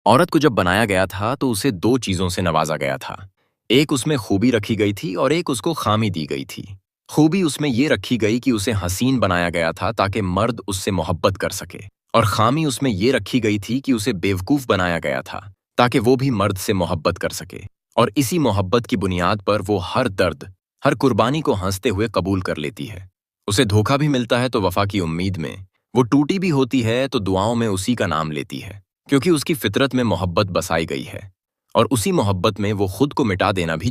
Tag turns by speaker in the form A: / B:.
A: औरत को जब बनाया गया था तो उसे दो चीजों से नवाजा गया था। एक उसमें खूबी रखी गई थी और एक उसको खामी दी गई थी। खूबी उसमें ये रखी गई कि उसे हसीन बनाया गया था ताकि मर्द उससे मोहब्बत कर सके, और खामी उसमें ये रखी गई थी कि उसे बेवकूफ बनाया गया था ताकि वो भी मर्द से मोहब्बत कर सके। और इसी मोहब्बत की बुनियाद पर वो हर दर्द, हर कुर्बानी को हंसते हुए कबूल कर लेती है। उसे धोखा भी मिलता है तो वफा की उम्मीद में, वो टूटी भी होती है तो दुआओं में उसी का नाम लेती है, क्योंकि उसकी फितरत में मोहब्बत बसाई गई है और उसी मोहब्बत में वो खुद को मिटा देना भी